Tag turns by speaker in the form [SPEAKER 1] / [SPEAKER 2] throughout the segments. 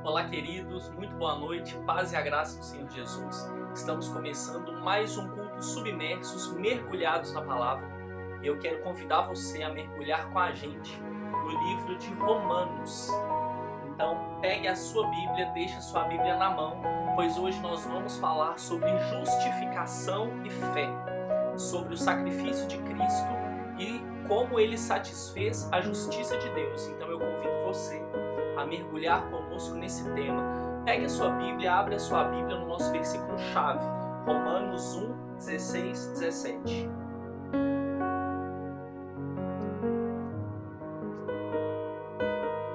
[SPEAKER 1] Olá, queridos, muito boa noite, paz e a graça do Senhor Jesus. Estamos começando mais um culto submersos, mergulhados na palavra. E eu quero convidar você a mergulhar com a gente no livro de Romanos. Então, pegue a sua Bíblia, deixe a sua Bíblia na mão, pois hoje nós vamos falar sobre justificação e fé, sobre o sacrifício de Cristo e como ele satisfez a justiça de Deus. Então eu convido você a mergulhar conosco nesse tema. Pegue a sua Bíblia, abre a sua Bíblia no nosso versículo-chave, Romanos 1, 16, 17.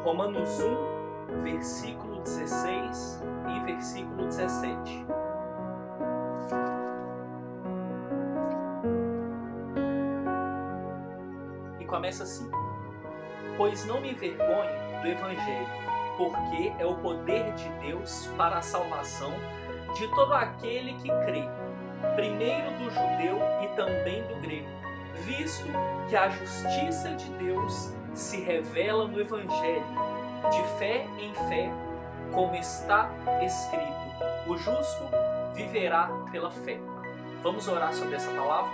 [SPEAKER 1] Romanos 1, versículo 16 e versículo 17. E começa assim: Pois não me envergonho do Evangelho, porque é o poder de Deus para a salvação de todo aquele que crê, primeiro do judeu e também do grego, visto que a justiça de Deus se revela no Evangelho, de fé em fé, como está escrito: o justo viverá pela fé. Vamos orar sobre essa palavra?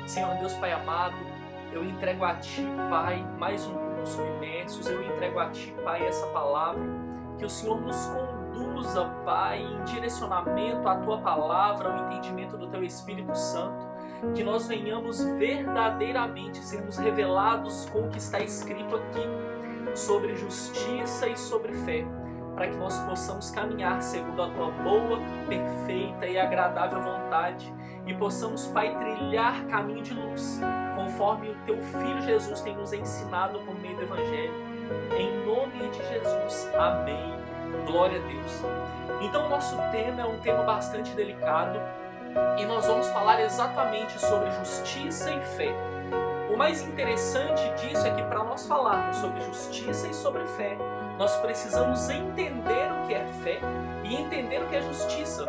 [SPEAKER 1] Senhor Deus Pai amado, eu entrego a Ti, Pai, mais um culto submersos. Eu entrego a Ti, Pai, essa palavra. Que o Senhor nos conduza, Pai, em direcionamento à Tua palavra, ao entendimento do Teu Espírito Santo. Que nós venhamos verdadeiramente sermos revelados com o que está escrito aqui sobre justiça e sobre fé, para que nós possamos caminhar segundo a Tua boa, perfeita e agradável vontade e possamos, Pai, trilhar caminho de luz, conforme o Teu Filho Jesus tem nos ensinado por meio do Evangelho. Em nome de Jesus. Amém. Glória a Deus. Então o nosso tema é um tema bastante delicado e nós vamos falar exatamente sobre justiça e fé. O mais interessante disso é que para nós falarmos sobre justiça e sobre fé, nós precisamos entender o que é fé e entender o que é justiça.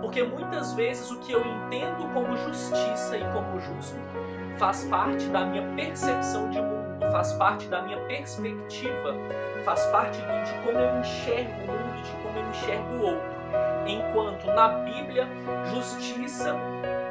[SPEAKER 1] Porque muitas vezes o que eu entendo como justiça e como justo faz parte da minha percepção de mundo, faz parte da minha perspectiva, faz parte de como eu enxergo o mundo, de como eu enxergo o outro. Enquanto na Bíblia, justiça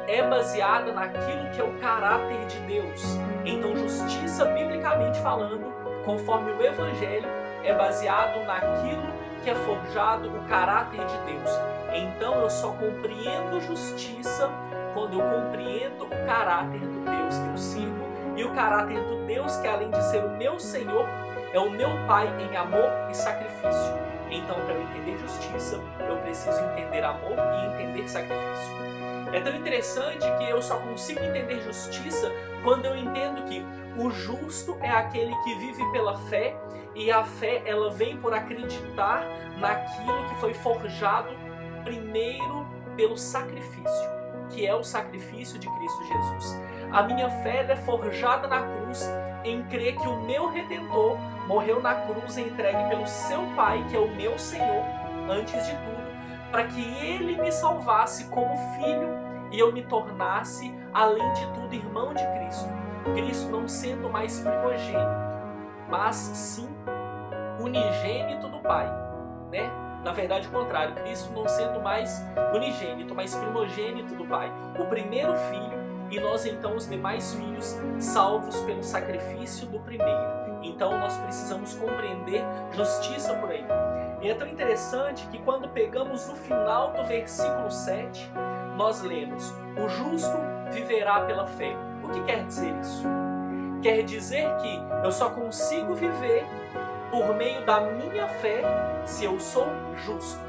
[SPEAKER 1] é baseada naquilo que é o caráter de Deus. Então, justiça, biblicamente falando, conforme o Evangelho, é baseado naquilo que é forjado o caráter de Deus. Então, eu só compreendo justiça quando eu compreendo o caráter do Deus que eu sirvo e o caráter do Deus que, além de ser o meu Senhor, é o meu Pai em amor e sacrifício. Então, para eu entender justiça, eu preciso entender amor e entender sacrifício. É tão interessante que eu só consigo entender justiça quando eu entendo que o justo é aquele que vive pela fé, e a fé ela vem por acreditar naquilo que foi forjado primeiro pelo sacrifício, que é o sacrifício de Cristo Jesus. A minha fé é forjada na cruz em crer que o meu Redentor morreu na cruz entregue pelo seu Pai, que é o meu Senhor, antes de tudo, para que Ele me salvasse como filho e eu me tornasse, além de tudo, irmão de Cristo. Cristo não sendo mais primogênito, mas sim unigênito do Pai, né? Na verdade, o contrário, Cristo não sendo mais unigênito, mas primogênito do Pai, o primeiro filho, e nós então os demais filhos salvos pelo sacrifício do primeiro. Então nós precisamos compreender justiça por aí. E é tão interessante que quando pegamos no final do versículo 7, nós lemos: o justo viverá pela fé. O que quer dizer isso? Quer dizer que eu só consigo viver por meio da minha fé se eu sou justo.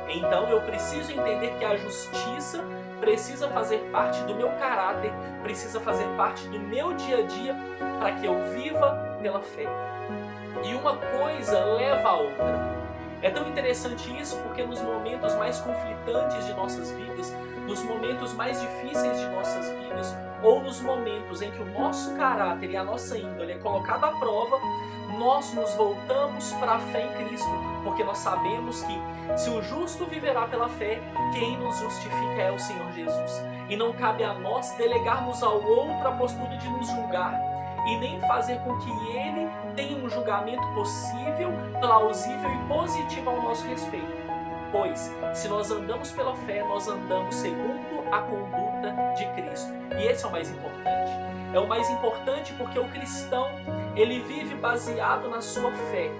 [SPEAKER 1] Então eu preciso entender que a justiça precisa fazer parte do meu caráter, precisa fazer parte do meu dia a dia para que eu viva pela fé. E uma coisa leva a outra. É tão interessante isso porque nos momentos mais conflitantes de nossas vidas, nos momentos mais difíceis de nossas vidas, ou nos momentos em que o nosso caráter e a nossa índole é colocado à prova, nós nos voltamos para a fé em Cristo, porque nós sabemos que se o justo viverá pela fé, quem nos justifica é o Senhor Jesus. E não cabe a nós delegarmos ao outro a postura de nos julgar e nem fazer com que ele tenha um julgamento possível, plausível e positivo ao nosso respeito. Pois, se nós andamos pela fé, nós andamos segundo a conduta de Cristo. E esse é o mais importante. É o mais importante porque o cristão, ele vive baseado na sua fé.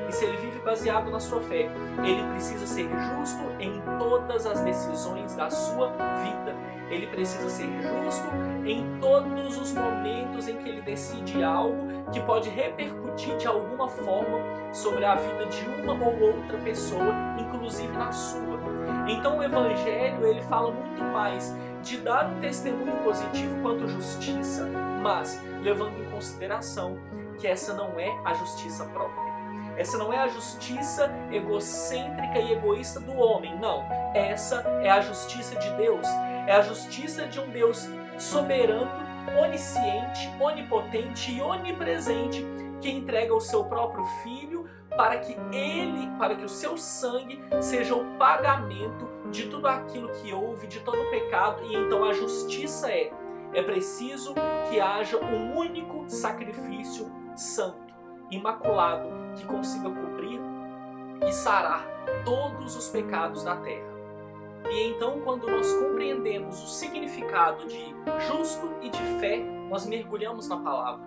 [SPEAKER 1] E se ele vive baseado na sua fé, ele precisa ser justo em todas as decisões da sua vida. Ele precisa ser justo em todos os momentos em que ele decide algo que pode repercutir de alguma forma sobre a vida de uma ou outra pessoa, inclusive na sua. Então o Evangelho, ele fala muito mais de dar um testemunho positivo quanto justiça, mas levando em consideração que essa não é a justiça própria. Essa não é a justiça egocêntrica e egoísta do homem, não. Essa é a justiça de Deus. É a justiça de um Deus soberano, onisciente, onipotente e onipresente, que entrega o seu próprio Filho para que o seu sangue seja o pagamento de tudo aquilo que houve, de todo o pecado. E então a justiça é preciso que haja um único sacrifício santo, imaculado, que consiga cobrir e sarar todos os pecados da terra. E então, quando nós compreendemos o significado de justo e de fé, nós mergulhamos na palavra.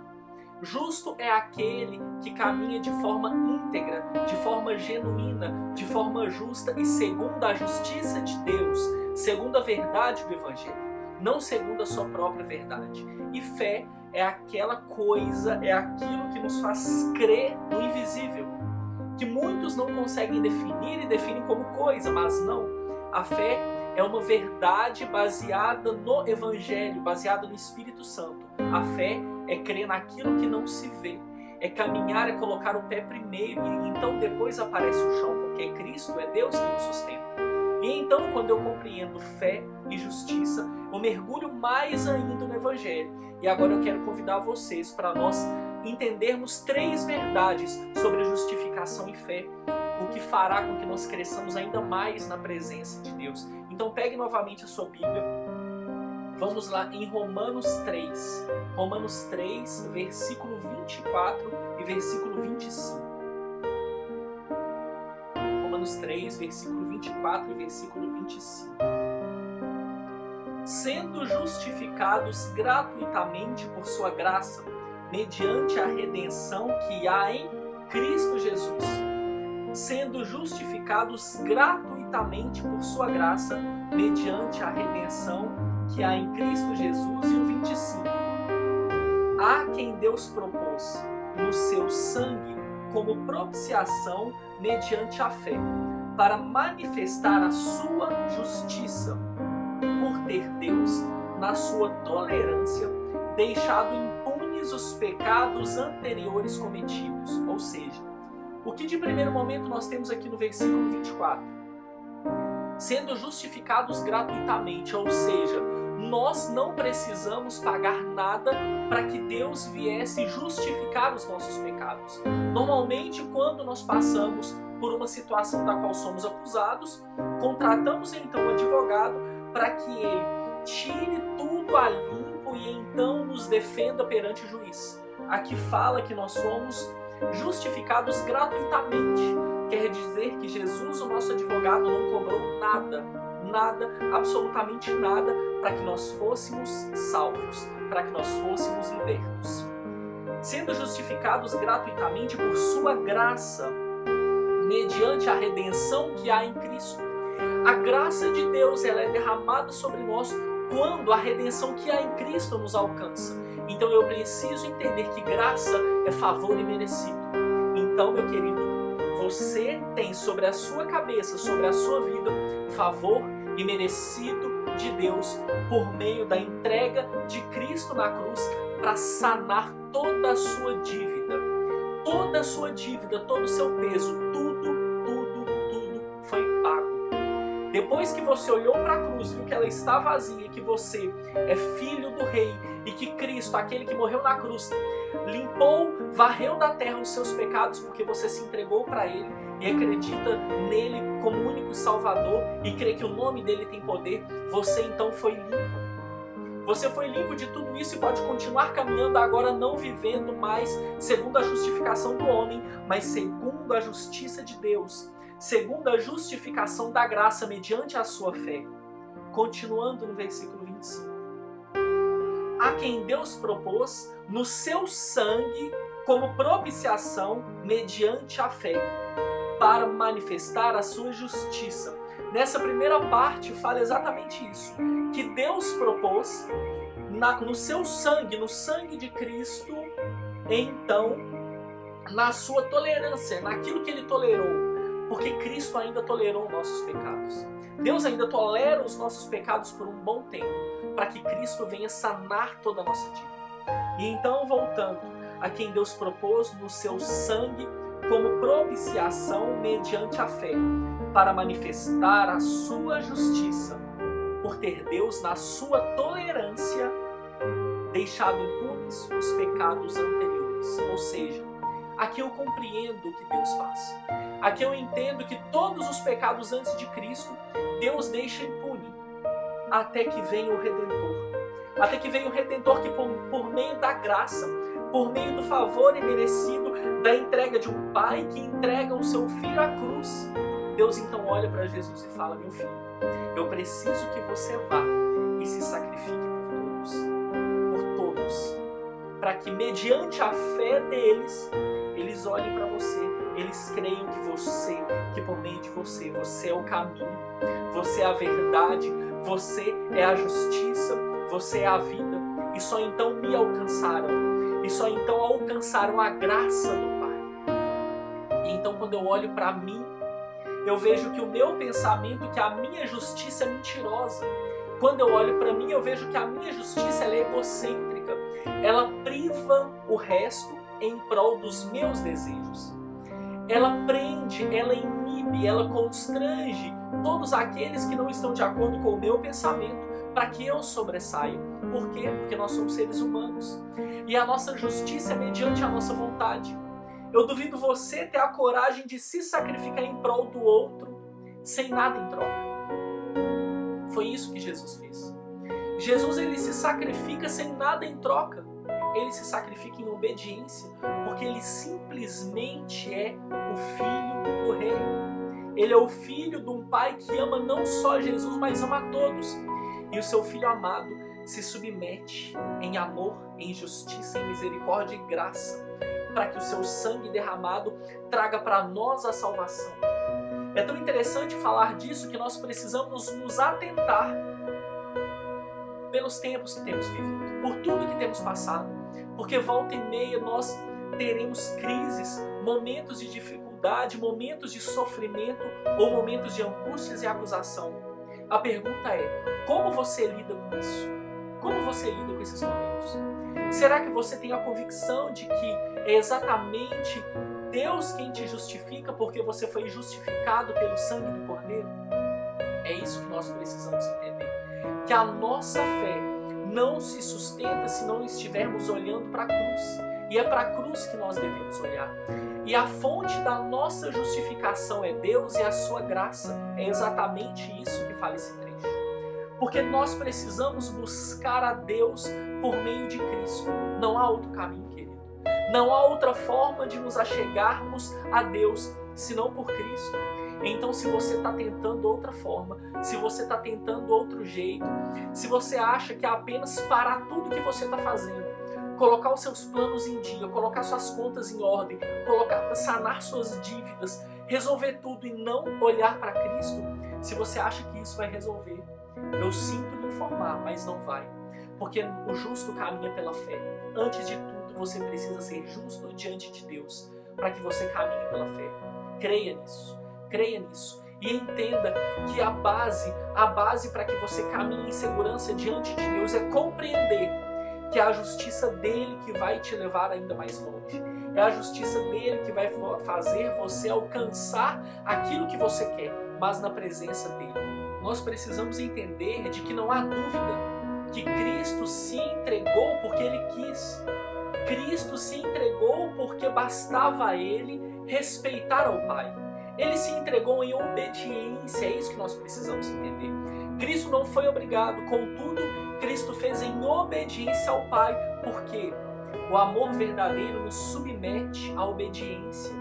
[SPEAKER 1] Justo é aquele que caminha de forma íntegra, de forma genuína, de forma justa e segundo a justiça de Deus, segundo a verdade do Evangelho, não segundo a sua própria verdade. E fé é aquela coisa, é aquilo que nos faz crer no invisível, que muitos não conseguem definir e definem como coisa, mas não. A fé é uma verdade baseada no Evangelho, baseada no Espírito Santo. A fé é crer naquilo que não se vê, é caminhar, é colocar o pé primeiro e então depois aparece o chão, porque é Cristo, é Deus que nos sustenta. E então, quando eu compreendo fé e justiça, eu mergulho mais ainda no Evangelho. E agora eu quero convidar vocês para nós entendermos 3 verdades sobre justificação e fé, o que fará com que nós cresçamos ainda mais na presença de Deus. Então pegue novamente a sua Bíblia, vamos lá em Romanos 3. Romanos 3, versículo 24 e versículo 25. Romanos 3, versículo 24 e versículo 25. Sendo justificados gratuitamente por sua graça, mediante a redenção que há em Cristo Jesus. Sendo justificados gratuitamente por sua graça, mediante a redenção que há em Cristo Jesus. E o 25. Há quem Deus propôs no seu sangue como propiciação mediante a fé, para manifestar a sua justiça, por ter Deus, na sua tolerância, deixado impunes os pecados anteriores cometidos. Ou seja, o que de primeiro momento nós temos aqui no versículo 24? Sendo justificados gratuitamente, ou seja, nós não precisamos pagar nada para que Deus viesse justificar os nossos pecados. Normalmente, quando nós passamos por uma situação da qual somos acusados, contratamos então um advogado para que ele tire tudo a limpo e então nos defenda perante o juiz. Aqui fala que nós somos justificados gratuitamente. Quer dizer que Jesus, o nosso advogado, não cobrou nada, absolutamente nada, para que nós fôssemos salvos, para que nós fôssemos libertos. Sendo justificados gratuitamente por sua graça, mediante a redenção que há em Cristo. A graça de Deus, ela é derramada sobre nós quando a redenção que há em Cristo nos alcança. Então eu preciso entender que graça é favor imerecido. Então, meu querido, você tem sobre a sua cabeça, sobre a sua vida, favor imerecido de Deus por meio da entrega de Cristo na cruz para sanar toda a sua dívida. Toda a sua dívida, todo o seu peso, tudo foi pago. Depois que você olhou para a cruz, viu que ela está vazia, que você é filho do Rei e que Cristo, aquele que morreu na cruz, limpou, varreu da terra os seus pecados porque você se entregou para Ele e acredita nele como único Salvador e crê que o nome dele tem poder, você então foi limpo. Você foi limpo de tudo isso e pode continuar caminhando agora, não vivendo mais segundo a justificação do homem, mas segundo a justiça de Deus, segundo a justificação da graça mediante a sua fé. Continuando no versículo 25. A quem Deus propôs no seu sangue como propiciação mediante a fé, para manifestar a sua justiça. Nessa primeira parte fala exatamente isso, que Deus propôs no seu sangue, no sangue de Cristo, então, na sua tolerância, naquilo que Ele tolerou, porque Cristo ainda tolerou nossos pecados. Deus ainda tolera os nossos pecados por um bom tempo, para que Cristo venha sanar toda a nossa dívida. E então, voltando a quem Deus propôs no seu sangue como propiciação mediante a fé, para manifestar a sua justiça, por ter Deus, na sua tolerância, deixado impunes os pecados anteriores. Ou seja, aqui eu compreendo o que Deus faz. Aqui eu entendo que todos os pecados antes de Cristo, Deus deixa impune, até que venha o Redentor. Até que venha o Redentor que por meio da graça, por meio do favor imerecido, da entrega de um pai que entrega o seu filho à cruz, Deus então olha para Jesus e fala: meu filho, eu preciso que você vá e se sacrifique por todos, para que mediante a fé deles, eles olhem para você, eles creiam que por meio de você, você é o caminho, você é a verdade, você é a justiça, você é a vida, e só então me alcançarão, e só então alcançaram a graça do Pai. E então quando eu olho para mim, eu vejo que o meu pensamento, que a minha justiça é mentirosa. Quando eu olho para mim, eu vejo que a minha justiça ela é egocêntrica. Ela priva o resto em prol dos meus desejos. Ela prende, ela inibe, ela constrange todos aqueles que não estão de acordo com o meu pensamento para que eu sobressaia. Por quê? Porque nós somos seres humanos. E a nossa justiça é mediante a nossa vontade. Eu duvido você ter a coragem de se sacrificar em prol do outro sem nada em troca. Foi isso que Jesus fez. Jesus ele se sacrifica sem nada em troca. Ele se sacrifica em obediência, porque ele simplesmente é o Filho do Rei. Ele é o filho de um pai que ama não só Jesus, mas ama a todos. E o seu filho amado se submete em amor, em justiça, em misericórdia e graça, para que o seu sangue derramado traga para nós a salvação. É tão interessante falar disso que nós precisamos nos atentar pelos tempos que temos vivido, por tudo que temos passado, porque volta e meia nós teremos crises, momentos de dificuldade, momentos de sofrimento ou momentos de angústias e acusação. A pergunta é: como você lida com isso? Como você lida com esses momentos? Será que você tem a convicção de que é exatamente Deus quem te justifica porque você foi justificado pelo sangue do Cordeiro? É isso que nós precisamos entender. Que a nossa fé não se sustenta se não estivermos olhando para a cruz. E é para a cruz que nós devemos olhar. E a fonte da nossa justificação é Deus e a sua graça. É exatamente isso que fala esse trecho. Porque nós precisamos buscar a Deus por meio de Cristo. Não há outro caminho, querido. Não há outra forma de nos achegarmos a Deus senão por Cristo. Então, se você está tentando outra forma, se você está tentando outro jeito, se você acha que é apenas parar tudo que você está fazendo, colocar os seus planos em dia, colocar suas contas em ordem, sanar suas dívidas, resolver tudo e não olhar para Cristo, se você acha que isso vai resolver, eu sinto lhe informar, mas não vai. Porque o justo caminha pela fé. Antes de tudo, você precisa ser justo diante de Deus, para que você caminhe pela fé. Creia nisso. Creia nisso. E entenda que a base para que você caminhe em segurança diante de Deus é compreender que é a justiça dele que vai te levar ainda mais longe. É a justiça dele que vai fazer você alcançar aquilo que você quer, mas na presença dele. Nós precisamos entender de que não há dúvida que Cristo se entregou porque ele quis. Cristo se entregou porque bastava a ele respeitar ao Pai. Ele se entregou em obediência, é isso que nós precisamos entender. Cristo não foi obrigado, contudo, Cristo fez em obediência ao Pai, porque o amor verdadeiro nos submete à obediência.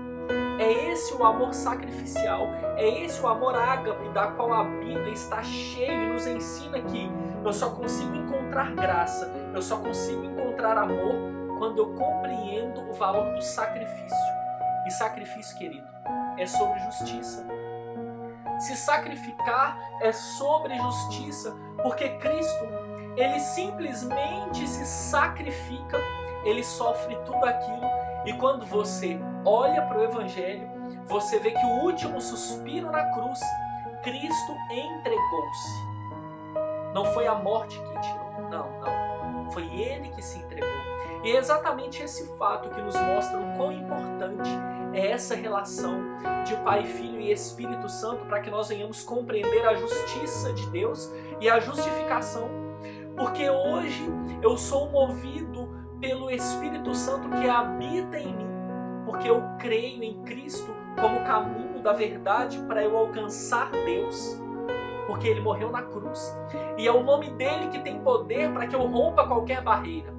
[SPEAKER 1] É esse o amor sacrificial, é esse o amor ágape, da qual a Bíblia está cheia e nos ensina que eu só consigo encontrar graça, eu só consigo encontrar amor quando eu compreendo o valor do sacrifício. E sacrifício, querido, é sobre justiça. Se sacrificar é sobre justiça, porque Cristo, ele simplesmente se sacrifica, ele sofre tudo aquilo, e quando você olha para o Evangelho, você vê que o último suspiro na cruz, Cristo entregou-se. Não foi a morte que tirou, não. Foi Ele que se entregou. E é exatamente esse fato que nos mostra o quão importante é essa relação de Pai, Filho e Espírito Santo, para que nós venhamos compreender a justiça de Deus e a justificação. Porque hoje eu sou movido pelo Espírito Santo que habita em mim, porque eu creio em Cristo como caminho da verdade para eu alcançar Deus, porque Ele morreu na cruz, e é o nome dEle que tem poder para que eu rompa qualquer barreira.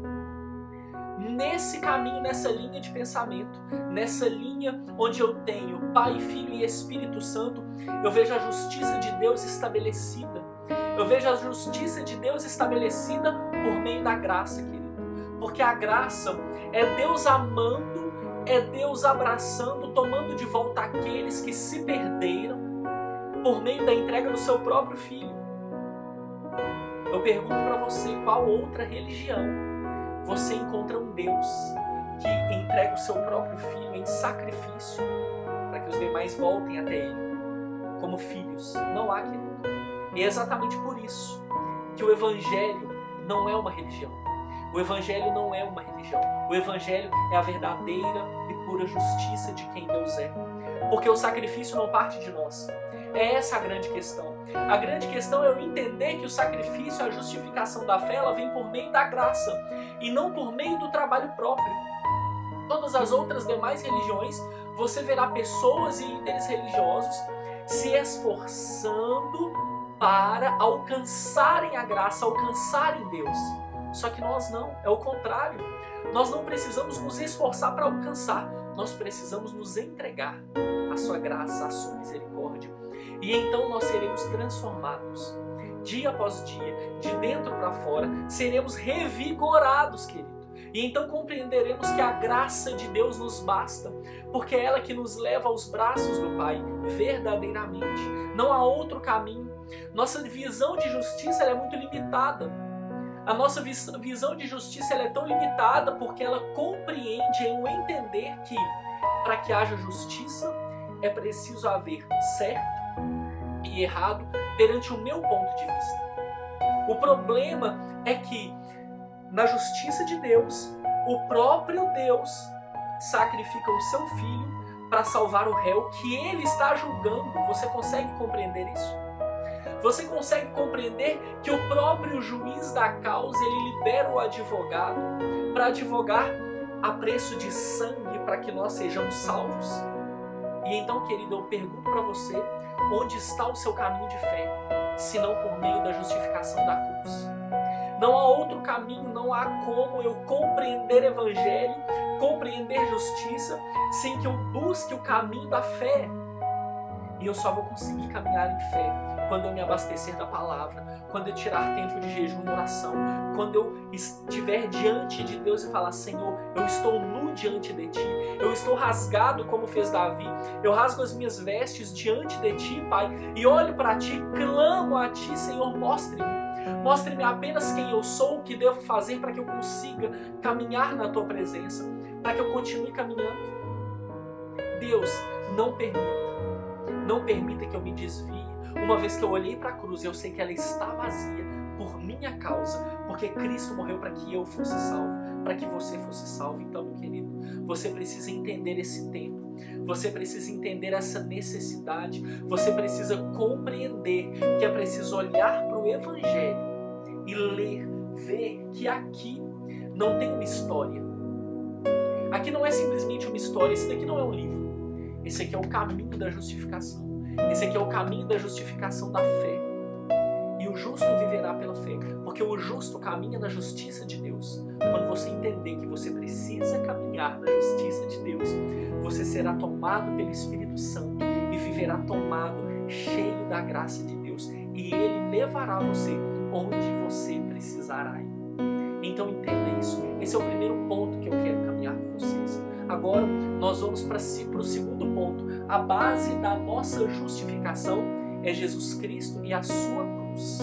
[SPEAKER 1] Nesse caminho, nessa linha de pensamento, nessa linha onde eu tenho Pai, Filho e Espírito Santo, eu vejo a justiça de Deus estabelecida. Eu vejo a justiça de Deus estabelecida por meio da graça, querido. Porque a graça é Deus amando, é Deus abraçando, tomando de volta aqueles que se perderam por meio da entrega do seu próprio Filho. Eu pergunto para você, qual outra religião você encontra um Deus que entrega o seu próprio Filho em sacrifício para que os demais voltem até Ele como filhos? Não há, querido. E é exatamente por isso que o Evangelho não é uma religião. O Evangelho não é uma religião. O Evangelho é a verdadeira e pura justiça de quem Deus é. Porque o sacrifício não parte de nós. É essa a grande questão. A grande questão é eu entender que o sacrifício, a justificação da fé, ela vem por meio da graça e não por meio do trabalho próprio. Todas as outras demais religiões, você verá pessoas e líderes religiosos se esforçando para alcançarem a graça, alcançarem Deus. Só que nós não, é o contrário. Nós não precisamos nos esforçar para alcançar, nós precisamos nos entregar à sua graça, à sua misericórdia. E então nós seremos transformados, dia após dia, de dentro para fora, seremos revigorados, querido. E então compreenderemos que a graça de Deus nos basta, porque é ela que nos leva aos braços do Pai, verdadeiramente. Não há outro caminho. Nossa visão de justiça ela é muito limitada. A nossa visão de justiça ela é tão limitada porque ela compreende em entender que para que haja justiça é preciso haver certo e errado perante o meu ponto de vista. O problema é que na justiça de Deus, o próprio Deus sacrifica o seu Filho para salvar o réu que Ele está julgando. Você consegue compreender isso? Você consegue compreender que o próprio juiz da causa, ele libera o advogado para advogar a preço de sangue para que nós sejamos salvos? E então, querido, eu pergunto para você, onde está o seu caminho de fé, se não por meio da justificação da cruz? Não há outro caminho, não há como eu compreender Evangelho, compreender justiça, sem que eu busque o caminho da fé. E eu só vou conseguir caminhar em fé quando eu me abastecer da palavra, quando eu tirar tempo de jejum e oração, quando eu estiver diante de Deus e falar: Senhor, eu estou nu diante de Ti, eu estou rasgado como fez Davi, eu rasgo as minhas vestes diante de Ti, Pai, e olho para Ti, clamo a Ti, Senhor, mostre-me apenas quem eu sou, o que devo fazer para que eu consiga caminhar na Tua presença, para que eu continue caminhando. Deus, não permita que eu me desvie. Uma vez que eu olhei para a cruz, eu sei que ela está vazia por minha causa, porque Cristo morreu para que eu fosse salvo, para que você fosse salvo. Então, meu querido, você precisa entender esse tempo, você precisa entender essa necessidade, você precisa compreender que é preciso olhar para o Evangelho e ler, ver que aqui não tem uma história. Aqui não é simplesmente uma história, esse daqui não é um livro. Esse aqui é o caminho da justificação. Esse aqui é o caminho da justificação da fé. E o justo viverá pela fé, porque o justo caminha na justiça de Deus. Quando você entender que você precisa caminhar na justiça de Deus, você será tomado pelo Espírito Santo e viverá tomado, cheio da graça de Deus, e Ele levará você onde você precisará ir. Então entenda isso. Esse é o primeiro ponto que eu quero caminhar com vocês. Agora nós vamos para o segundo ponto. A base da nossa justificação é Jesus Cristo e a sua cruz.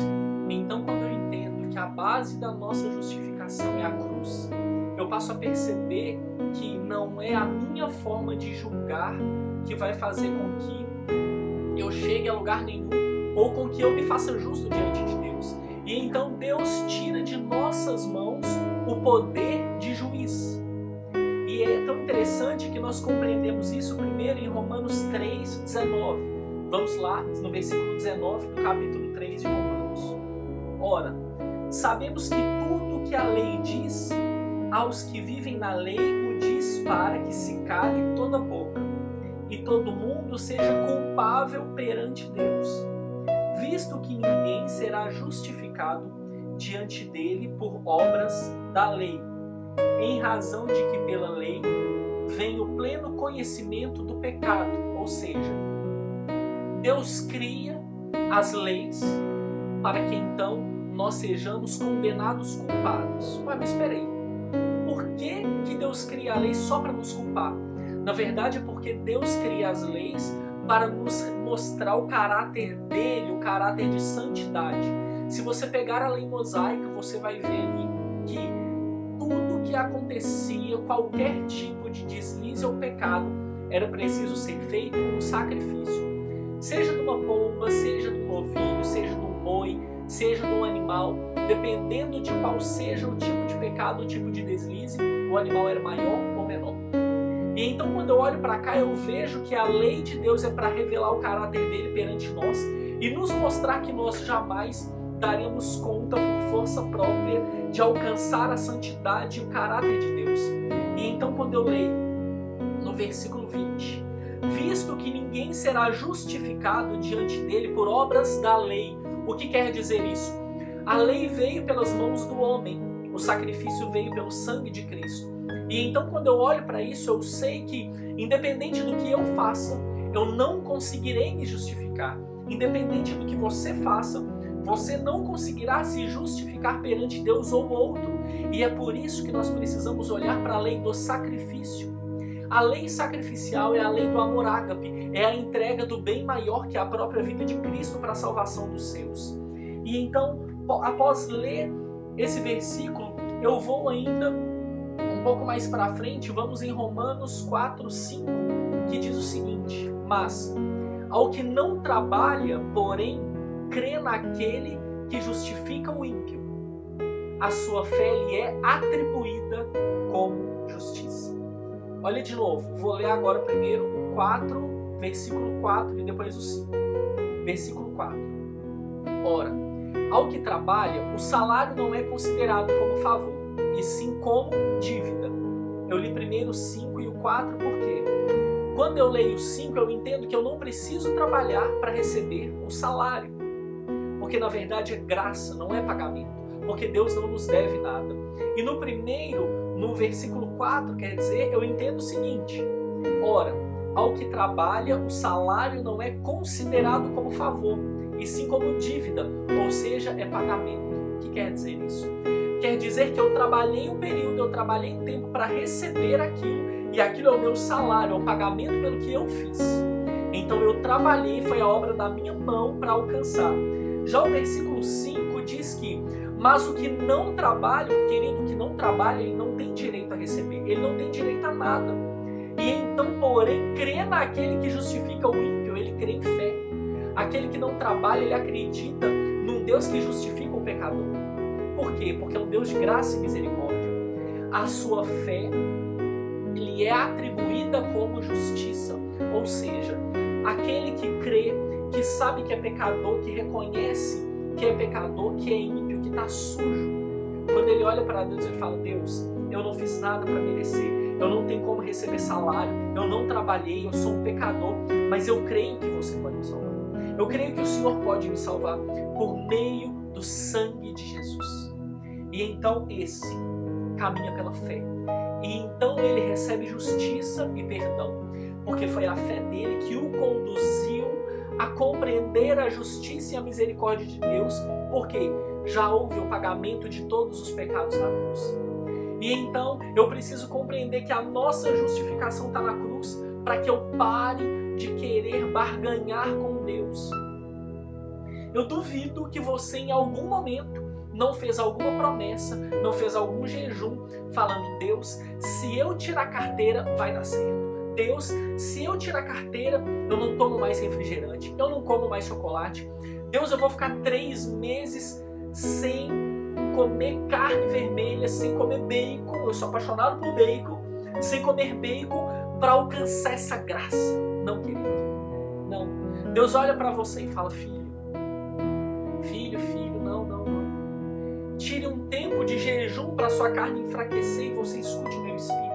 [SPEAKER 1] Então, quando eu entendo que a base da nossa justificação é a cruz, eu passo a perceber que não é a minha forma de julgar que vai fazer com que eu chegue a lugar nenhum ou com que eu me faça justo diante de Deus. E então Deus tira de nossas mãos o poder de juiz. E é tão interessante que nós compreendemos isso primeiro em Romanos 3:19. Vamos lá, no versículo 19 do capítulo 3 de Romanos. Ora, sabemos que tudo que a lei diz, aos que vivem na lei o diz para que se cale toda boca e todo mundo seja culpável perante Deus, visto que ninguém será justificado diante dele por obras da lei, em razão de que pela lei vem o pleno conhecimento do pecado. Ou seja, Deus cria as leis para que então nós sejamos condenados culpados. Mas espera aí, por que Deus cria a lei só para nos culpar? Na verdade é porque Deus cria as leis para nos mostrar o caráter dele, o caráter de santidade. Se você pegar a lei mosaica, você vai ver ali que tudo que acontecia, qualquer tipo de deslize ou pecado, era preciso ser feito com um sacrifício. Seja de uma pomba, seja de um novilho, seja de um boi, seja de um animal, dependendo de qual seja o tipo de pecado, o tipo de deslize, o animal era maior ou menor. E então quando eu olho para cá, eu vejo que a lei de Deus é para revelar o caráter dele perante nós e nos mostrar que nós jamais daremos conta por força própria de alcançar a santidade e o caráter de Deus. E então quando eu leio no versículo 20, visto que ninguém será justificado diante dele por obras da lei. O que quer dizer isso? A lei veio pelas mãos do homem, o sacrifício veio pelo sangue de Cristo. E então quando eu olho para isso, eu sei que independente do que eu faça, eu não conseguirei me justificar. Independente do que você faça, você não conseguirá se justificar perante Deus ou outro. E é por isso que nós precisamos olhar para a lei do sacrifício. A lei sacrificial é a lei do amor ágape, é a entrega do bem maior que a própria vida de Cristo para a salvação dos seus. E então, após ler esse versículo, eu vou ainda um pouco mais para frente, vamos em Romanos 4:5, que diz o seguinte: mas ao que não trabalha, porém, crê naquele que justifica o ímpio, a sua fé lhe é atribuída como justiça. Olha de novo, vou ler agora primeiro o 4, versículo 4 e depois o 5. Versículo 4. Ora, ao que trabalha, o salário não é considerado como favor, e sim como dívida. Eu li primeiro o 5 e o 4 porque quando eu leio o 5 eu entendo que eu não preciso trabalhar para receber um salário. Porque na verdade é graça, não é pagamento. Porque Deus não nos deve nada. E no primeiro, no versículo 4, quer dizer, eu entendo o seguinte: ora, ao que trabalha, o salário não é considerado como favor, e sim como dívida, ou seja, é pagamento. O que quer dizer isso? Quer dizer que eu trabalhei um período, eu trabalhei um tempo para receber aquilo, e aquilo é o meu salário, é o pagamento pelo que eu fiz. Então eu trabalhei, foi a obra da minha mão para alcançar. Já o versículo 5 diz que mas o que não trabalha, o querido que não trabalha, ele não tem direito a receber, ele não tem direito a nada. E então, porém, crê naquele que justifica o ímpio, ele crê em fé. Aquele que não trabalha, ele acredita num Deus que justifica o pecador. Por quê? Porque é um Deus de graça e misericórdia. A sua fé lhe é atribuída como justiça, ou seja, aquele que crê, que sabe que é pecador, que reconhece que é pecador, que é ímpio, que está sujo. Quando ele olha para Deus, ele fala: Deus, eu não fiz nada para merecer, eu não tenho como receber salário, eu não trabalhei, eu sou um pecador, mas eu creio que você pode me salvar. Eu creio que o Senhor pode me salvar por meio do sangue de Jesus. E então esse caminha pela fé. E então ele recebe justiça e perdão, porque foi a fé dele que o conduziu a compreender a justiça e a misericórdia de Deus, porque já houve o pagamento de todos os pecados na cruz. E então eu preciso compreender que a nossa justificação está na cruz, para que eu pare de querer barganhar com Deus. Eu duvido que você em algum momento não fez alguma promessa, não fez algum jejum, falando: Deus, se eu tirar a carteira, vai dar certo. Deus, se eu tirar a carteira, eu não tomo mais refrigerante, eu não como mais chocolate. Deus, eu vou ficar 3 meses sem comer carne vermelha, sem comer bacon, eu sou apaixonado por bacon, sem comer bacon para alcançar essa graça. Não, querido, não. Deus olha para você e fala: filho, não. Tire um tempo de jejum para sua carne enfraquecer e você escute meu espírito.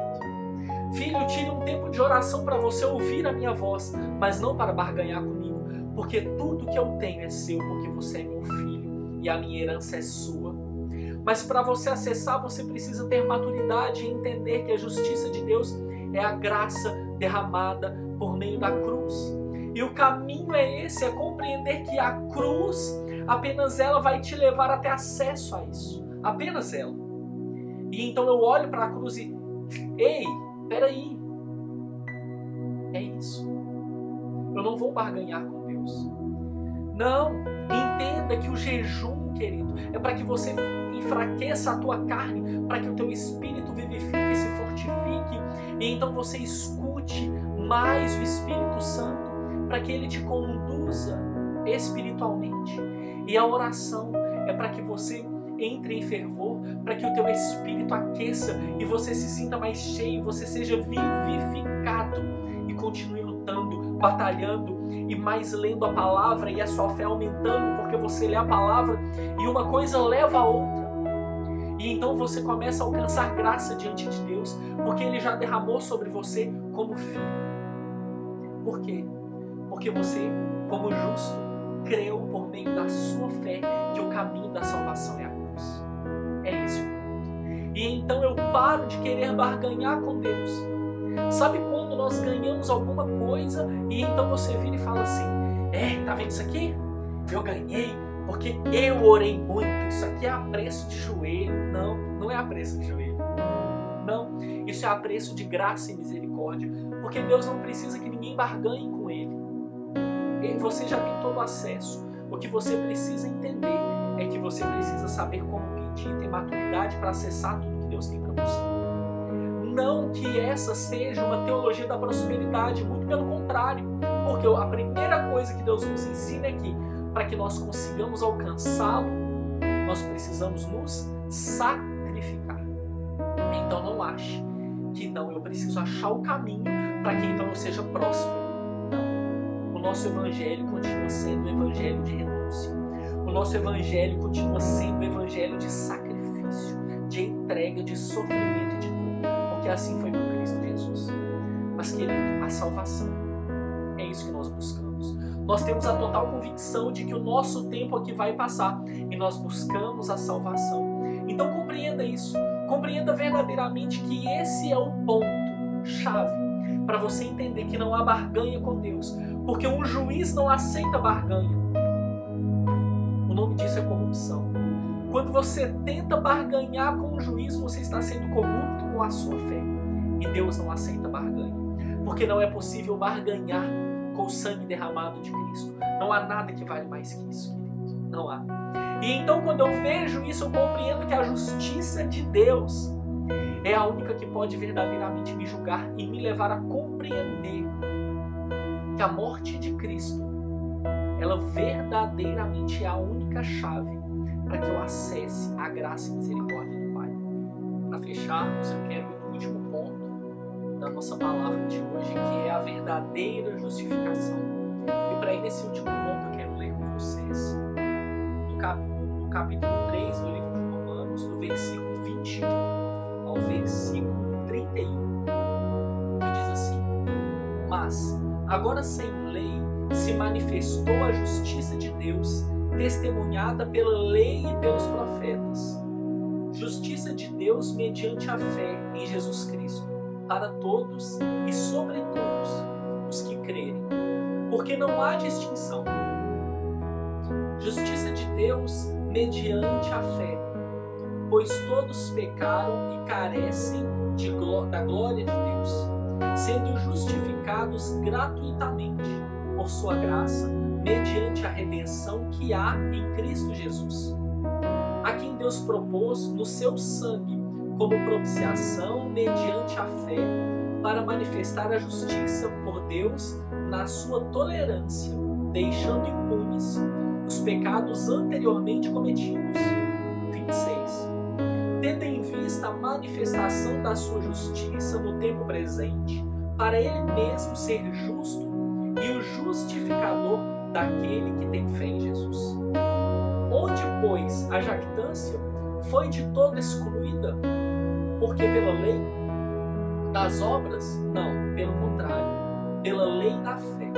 [SPEAKER 1] Filho, tire um tempo de oração para você ouvir a minha voz, mas não para barganhar comigo, porque tudo que eu tenho é seu, porque você é meu filho e a minha herança é sua. Mas para você acessar, você precisa ter maturidade e entender que a justiça de Deus é a graça derramada por meio da cruz. E o caminho é esse, é compreender que a cruz, apenas ela vai te levar até acesso a isso. Apenas ela. E então eu olho para a cruz e... Ei, peraí. É isso. Eu não vou barganhar com Deus. Não, entenda que o jejum, querido, é para que você enfraqueça a tua carne, para que o teu espírito vivifique e se fortifique. E então você escute mais o Espírito Santo, para que ele te conduza espiritualmente. E a oração é para que você entre em fervor, para que o teu espírito aqueça e você se sinta mais cheio, você seja vivificado e continue lutando, batalhando e mais lendo a palavra e a sua fé aumentando, porque você lê a palavra e uma coisa leva a outra. E então você começa a alcançar graça diante de Deus, porque Ele já derramou sobre você como filho. Por quê? Porque você, como justo, creu por meio da sua fé que o caminho da salvação é a cruz. É esse o ponto. E então eu paro de querer barganhar com Deus. Sabe quando nós ganhamos alguma coisa e então você vira e fala assim: tá vendo isso aqui? Eu ganhei porque eu orei muito. Isso aqui é a preço de joelho. Não, não é a preço de joelho. Não, isso é a preço de graça e misericórdia. Porque Deus não precisa que ninguém barganhe com Ele. Você já tem todo o acesso. O que você precisa entender é que você precisa saber como pedir, ter maturidade para acessar tudo que Deus tem para você. Não que essa seja uma teologia da prosperidade, muito pelo contrário. Porque a primeira coisa que Deus nos ensina é que, para que nós consigamos alcançá-lo, nós precisamos nos sacrificar. Então não ache que não, eu preciso achar o caminho para que então eu seja próspero. Não. O nosso evangelho continua sendo o evangelho de renúncia. O nosso evangelho continua sendo o evangelho de sacrifício, de entrega, de sofrimento e de dor. Porque assim foi com Cristo Jesus. Mas, querido, a salvação é isso que nós buscamos. Nós temos a total convicção de que o nosso tempo aqui vai passar e nós buscamos a salvação. Então compreenda isso. Compreenda verdadeiramente que esse é o ponto-chave para você entender que não há barganha com Deus. Porque um juiz não aceita barganha. O nome disso é corrupção. Quando você tenta barganhar com o juiz, você está sendo corrupto com a sua fé. E Deus não aceita barganha. Porque não é possível barganhar com o sangue derramado de Cristo. Não há nada que vale mais que isso, querido. Não há. E então, quando eu vejo isso, eu compreendo que a justiça de Deus é a única que pode verdadeiramente me julgar e me levar a compreender que a morte de Cristo, ela verdadeiramente é a única chave para que eu acesse a graça e misericórdia do Pai. Para fecharmos, eu quero ir no último ponto da nossa palavra de hoje, que é a verdadeira justificação. E para ir nesse último ponto, eu quero ler com vocês no capítulo 3 do livro de Romanos, do versículo 21 ao versículo 31, que diz assim: Mas, agora sem lei, se manifestou a justiça de Deus, testemunhada pela lei e pelos profetas. Justiça de Deus mediante a fé em Jesus Cristo, para todos e sobre todos os que crerem, porque não há distinção. Justiça de Deus mediante a fé, pois todos pecaram e carecem da glória de Deus, sendo justificados gratuitamente por sua graça, mediante a redenção que há em Cristo Jesus, a quem Deus propôs no seu sangue como propiciação mediante a fé, para manifestar a justiça por Deus na sua tolerância, deixando impunes os pecados anteriormente cometidos. 26. Tendo em vista a manifestação da sua justiça no tempo presente, para ele mesmo ser justo e o justificador daquele que tem fé em Jesus. Onde, pois, a jactância foi de todo excluída? Porque pela lei das obras? Não, pelo contrário, pela lei da fé.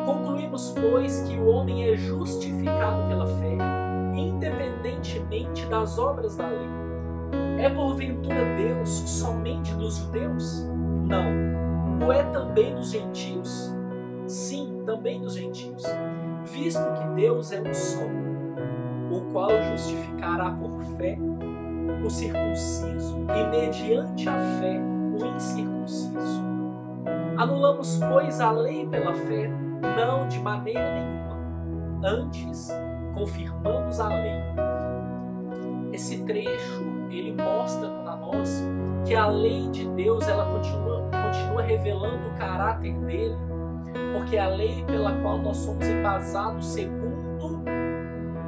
[SPEAKER 1] Concluímos, pois, que o homem é justificado pela fé, independentemente das obras da lei. É porventura Deus somente dos judeus? Não. O é também dos gentios? Sim, também dos gentios. Visto que Deus é um só, o qual justificará por fé o circunciso e mediante a fé o incircunciso. Anulamos, pois, a lei pela fé? Não, de maneira nenhuma. Antes, confirmamos a lei. Esse trecho, ele mostra para nós que a lei de Deus, ela continua revelando o caráter dele, porque é a lei pela qual nós somos embasados segundo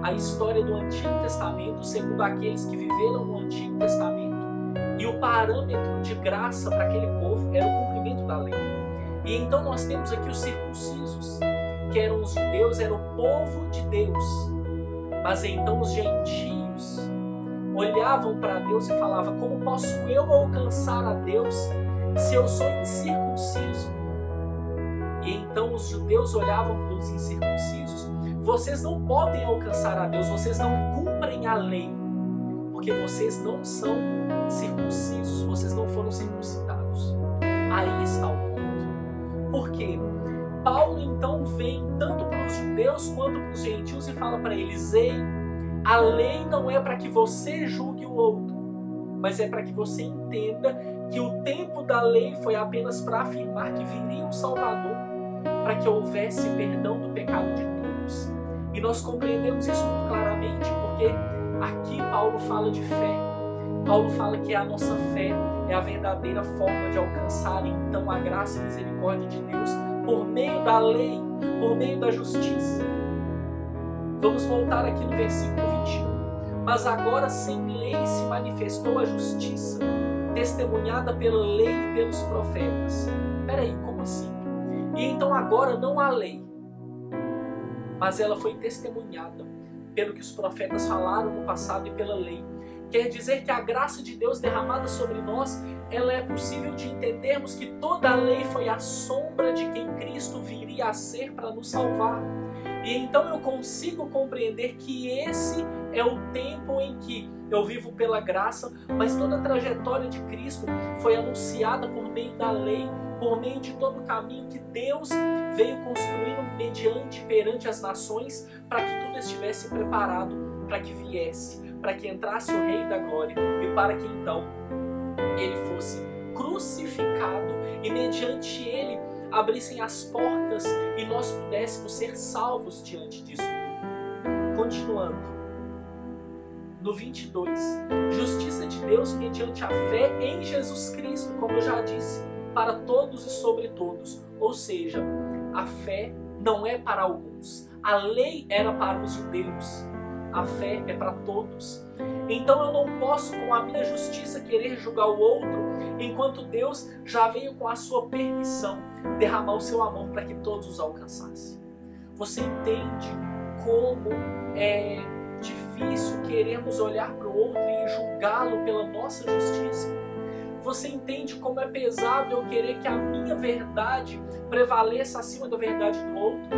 [SPEAKER 1] a história do Antigo Testamento, segundo aqueles que viveram no Antigo Testamento. E o parâmetro de graça para aquele povo era o cumprimento da lei. E então nós temos aqui os circuncisos, que eram os judeus, era o povo de Deus. Mas então os gentios olhavam para Deus e falavam: como posso eu alcançar a Deus se eu sou incircunciso? E então os judeus olhavam para os incircuncisos: vocês não podem alcançar a Deus, vocês não cumprem a lei, porque vocês não são circuncisos, vocês não foram circuncidados. Aí está o ponto. Por quê? Paulo então vem tanto para os judeus quanto para os gentios e fala para eles: ei, a lei não é para que você julgue o outro, mas é para que você entenda que o tempo da lei foi apenas para afirmar que viria um Salvador, para que houvesse perdão do pecado de todos. E nós compreendemos isso muito claramente, porque aqui Paulo fala de fé. Paulo fala que a nossa fé é a verdadeira forma de alcançar então a graça e misericórdia de Deus por meio da lei, por meio da justiça. Vamos voltar aqui no versículo 21. Mas agora sem lei se manifestou a justiça, testemunhada pela lei e pelos profetas. Peraí, como assim? E então agora não há lei, mas ela foi testemunhada pelo que os profetas falaram no passado e pela lei. Quer dizer que a graça de Deus derramada sobre nós, ela é possível de entendermos que toda a lei foi a sombra de quem Cristo viria a ser para nos salvar. E então eu consigo compreender que esse é o tempo em que eu vivo pela graça, mas toda a trajetória de Cristo foi anunciada por meio da lei, por meio de todo o caminho que Deus veio construindo perante as nações, para que tudo estivesse preparado para que viesse, para que entrasse o Rei da Glória e para que então ele fosse crucificado e mediante ele abrissem as portas e nós pudéssemos ser salvos diante disso. Continuando, no 22, justiça de Deus mediante a fé em Jesus Cristo, como eu já disse, para todos e sobre todos. Ou seja, a fé não é para alguns, a lei era para os judeus, a fé é para todos. Então eu não posso, com a minha justiça, querer julgar o outro, enquanto Deus já veio com a sua permissão derramar o seu amor para que todos os alcançassem. Você entende como é difícil querermos olhar para o outro e julgá-lo pela nossa justiça? Você entende como é pesado eu querer que a minha verdade prevaleça acima da verdade do outro?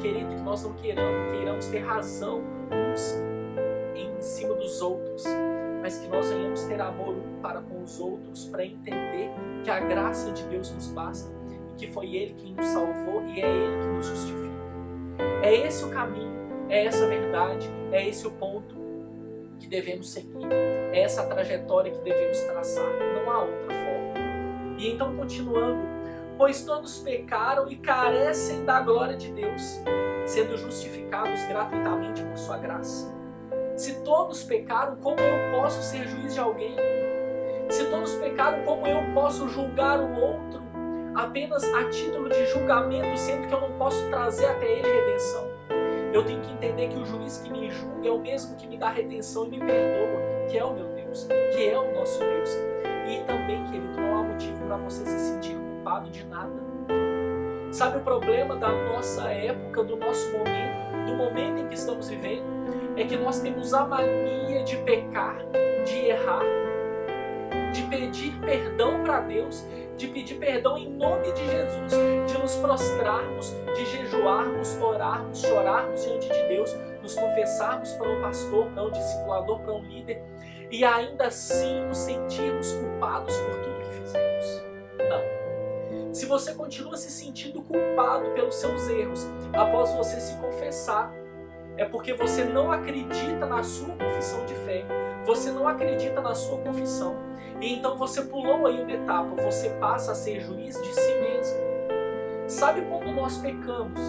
[SPEAKER 1] querido, que nós não queiramos ter razão uns em cima dos outros, mas que nós venhamos ter amor um para com os outros, para entender que a graça de Deus nos basta e que foi Ele quem nos salvou e é Ele que nos justifica. É esse o caminho, é essa a verdade, é esse o ponto que devemos seguir, é essa a trajetória que devemos traçar, não há outra forma. E então, continuando, pois todos pecaram e carecem da glória de Deus, sendo justificados gratuitamente por sua graça. Se todos pecaram, como eu posso ser juiz de alguém? Se todos pecaram, como eu posso julgar o outro apenas a título de julgamento, sendo que eu não posso trazer até ele redenção? Eu tenho que entender que o juiz que me julga é o mesmo que me dá redenção e me perdoa, que é o meu Deus, que é o nosso Deus. E também, querido, não há motivo para você se sentir culpado de nada. Sabe o problema da nossa época, do nosso momento, do momento em que estamos vivendo? É que nós temos a mania de pecar, de errar, de pedir perdão para Deus, de pedir perdão em nome de Jesus, de nos prostrarmos, de jejuarmos, orarmos, chorarmos diante de Deus, nos confessarmos para um pastor, para um discipulador, para um líder, e ainda assim nos sentirmos culpados por tudo que fizemos. Não. Se você continua se sentindo culpado pelos seus erros após você se confessar, é porque você não acredita na sua confissão de fé, você não acredita na sua confissão, e então você pulou aí uma etapa, você passa a ser juiz de si mesmo. Sabe quando nós pecamos?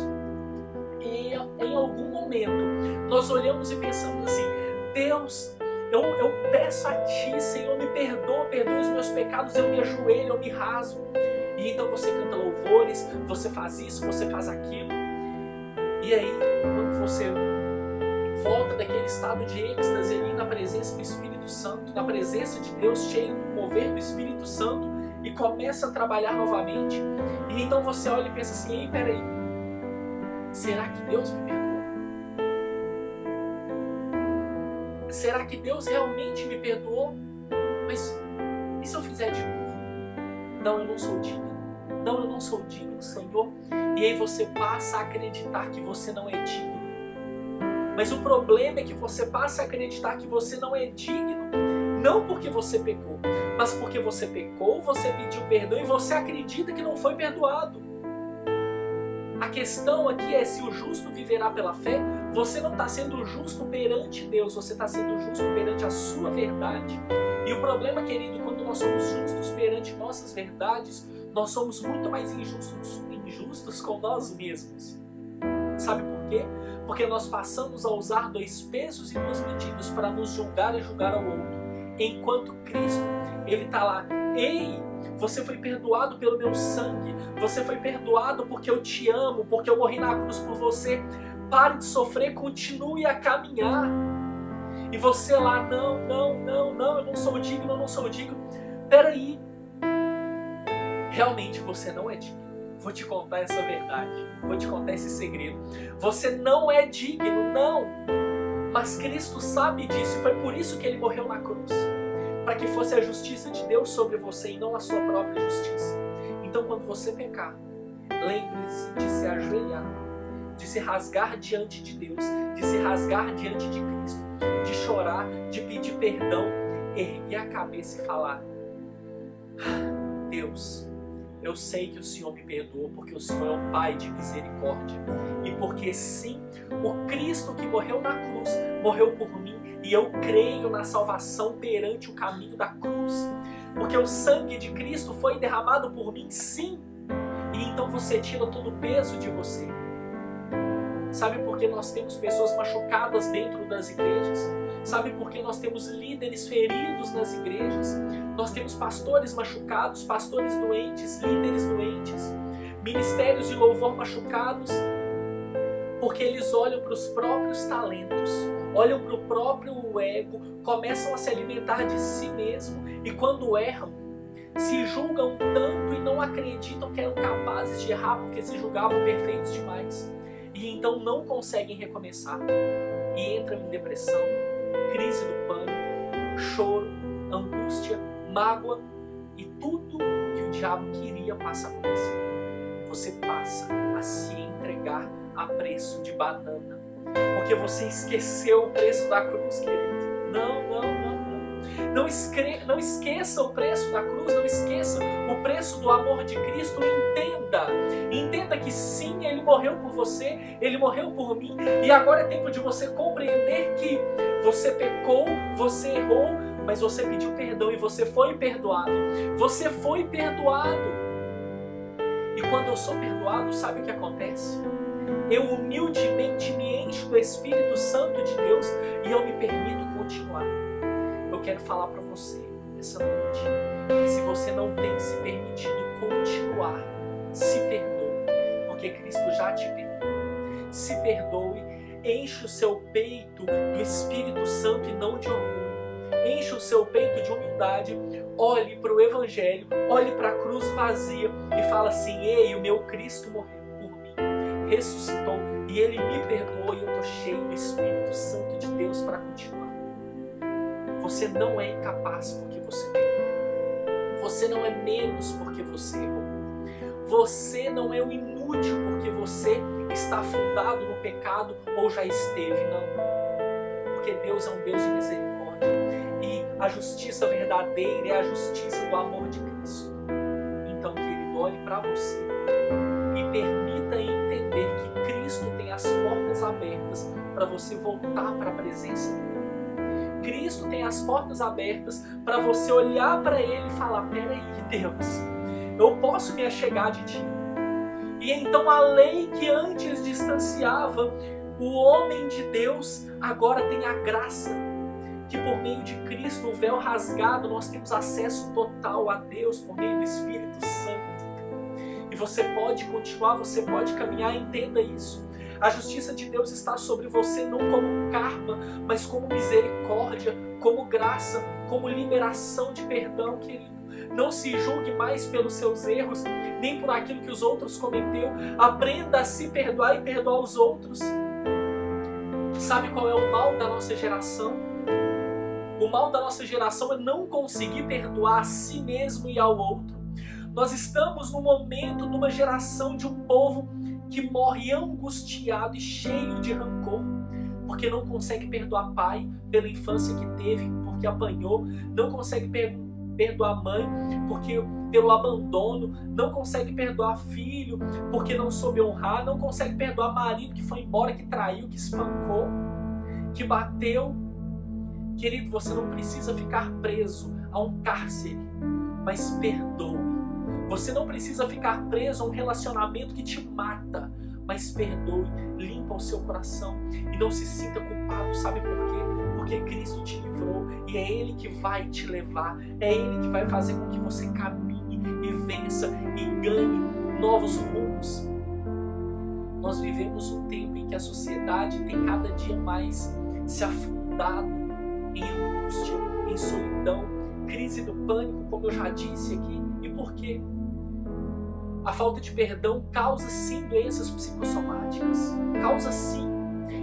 [SPEAKER 1] Em algum momento, nós olhamos e pensamos assim: Deus, eu peço a Ti, Senhor, me perdoa os meus pecados, eu me ajoelho, eu me rasgo. E então você canta louvores, você faz isso, você faz aquilo. E aí, quando você volta daquele estado de êxtase ali na presença do Espírito Santo, na presença de Deus, cheio do mover do Espírito Santo, e começa a trabalhar novamente, e então você olha e pensa assim: ei, peraí, será que Deus me perdoou? Será que Deus realmente me perdoou? Mas e se eu fizer de novo? Não, eu não sou digno. Não, eu não sou digno, Senhor. E aí você passa a acreditar que você não é digno. Mas o problema é que você passa a acreditar que você não é digno, não porque você pecou, mas porque você pecou, você pediu perdão e você acredita que não foi perdoado. A questão aqui é: se o justo viverá pela fé, você não está sendo justo perante Deus, você está sendo justo perante a sua verdade. E o problema, querido, quando nós somos justos perante nossas verdades, nós somos muito mais injustos com nós mesmos. Sabe por quê? Porque nós passamos a usar dois pesos e duas medidas para nos julgar e julgar ao outro. Enquanto Cristo, Ele está lá: ei, você foi perdoado pelo meu sangue, você foi perdoado porque eu te amo, porque eu morri na cruz por você. Pare de sofrer, continue a caminhar. E você lá: não, eu não sou digno, eu não sou digno. Peraí, realmente você não é digno. Vou te contar essa verdade, vou te contar esse segredo. Você não é digno, não. Mas Cristo sabe disso e foi por isso que Ele morreu na cruz. Para que fosse a justiça de Deus sobre você e não a sua própria justiça. Então, quando você pecar, lembre-se de se ajoelhar, de se rasgar diante de Deus, de se rasgar diante de Cristo, de chorar, de pedir perdão, erguer a cabeça e falar: Deus, eu sei que o Senhor me perdoou porque o Senhor é um Pai de misericórdia. E porque sim, o Cristo que morreu na cruz, morreu por mim. E eu creio na salvação perante o caminho da cruz. Porque o sangue de Cristo foi derramado por mim, sim. E então você tira todo o peso de você. Sabe por que nós temos pessoas machucadas dentro das igrejas? Sabe por que nós temos líderes feridos nas igrejas? Nós temos pastores machucados, pastores doentes, líderes doentes, ministérios de louvor machucados, porque eles olham para os próprios talentos, olham para o próprio ego, começam a se alimentar de si mesmo e quando erram, se julgam tanto e não acreditam que eram capazes de errar porque se julgavam perfeitos demais. E então não conseguem recomeçar e entram em depressão, crise do pânico, choro, angústia, mágoa e tudo que o diabo queria passa a acontecer. Você passa a se entregar a preço de banana, porque você esqueceu o preço da cruz, querido. Não. Não esqueça o preço da cruz, não esqueça o preço do amor de Cristo. Entenda que sim, Ele morreu por você, Ele morreu por mim, e agora é tempo de você compreender que você pecou, você errou, mas você pediu perdão e você foi perdoado. Você foi perdoado. E quando eu sou perdoado, sabe o que acontece? Eu humildemente me encho do Espírito Santo de Deus e eu me permito continuar. Eu quero falar para você essa noite que se você não tem se permitido continuar, se perdoe, porque Cristo já te perdoou. Se perdoe, enche o seu peito do Espírito Santo e não de orgulho. Enche o seu peito de humildade, olhe para o Evangelho, olhe para a cruz vazia e fala assim: ei, o meu Cristo morreu por mim, ressuscitou e Ele me perdoou e eu estou cheio do Espírito Santo de Deus para continuar. Você não é incapaz porque você pecou. Você não é menos porque você errou. Você não é um inútil porque você está afundado no pecado ou já esteve, não. Porque Deus é um Deus de misericórdia. E a justiça verdadeira é a justiça do amor de Cristo. Então, querido, olhe para você e permita entender que Cristo tem as portas abertas para você voltar para a presença dele. Cristo tem as portas abertas para você olhar para Ele e falar: peraí, Deus, eu posso me achegar de Ti. E então a lei que antes distanciava o homem de Deus, agora tem a graça, que por meio de Cristo, o véu rasgado, nós temos acesso total a Deus por meio do Espírito Santo. E você pode continuar, você pode caminhar, entenda isso. A justiça de Deus está sobre você não como karma, mas como misericórdia, como graça, como liberação de perdão, querido. Não se julgue mais pelos seus erros, nem por aquilo que os outros cometeu. Aprenda a se perdoar e perdoar os outros. Sabe qual é o mal da nossa geração? O mal da nossa geração é não conseguir perdoar a si mesmo e ao outro. Nós estamos num momento, numa geração de um povo que morre angustiado e cheio de rancor, porque não consegue perdoar pai pela infância que teve, porque apanhou, não consegue perdoar mãe porque pelo abandono, não consegue perdoar filho porque não soube honrar, não consegue perdoar marido que foi embora, que traiu, que espancou, que bateu. Querido, você não precisa ficar preso a um cárcere, mas perdoe. Você não precisa ficar preso a um relacionamento que te mata, mas perdoe, limpa o seu coração e não se sinta culpado. Sabe por quê? Porque Cristo te livrou e é Ele que vai te levar, é Ele que vai fazer com que você caminhe e vença e ganhe novos rumos. Nós vivemos um tempo em que a sociedade tem cada dia mais se afundado em angústia, em solidão, crise do pânico, como eu já disse aqui. E por quê? A falta de perdão causa sim doenças psicossomáticas, causa sim.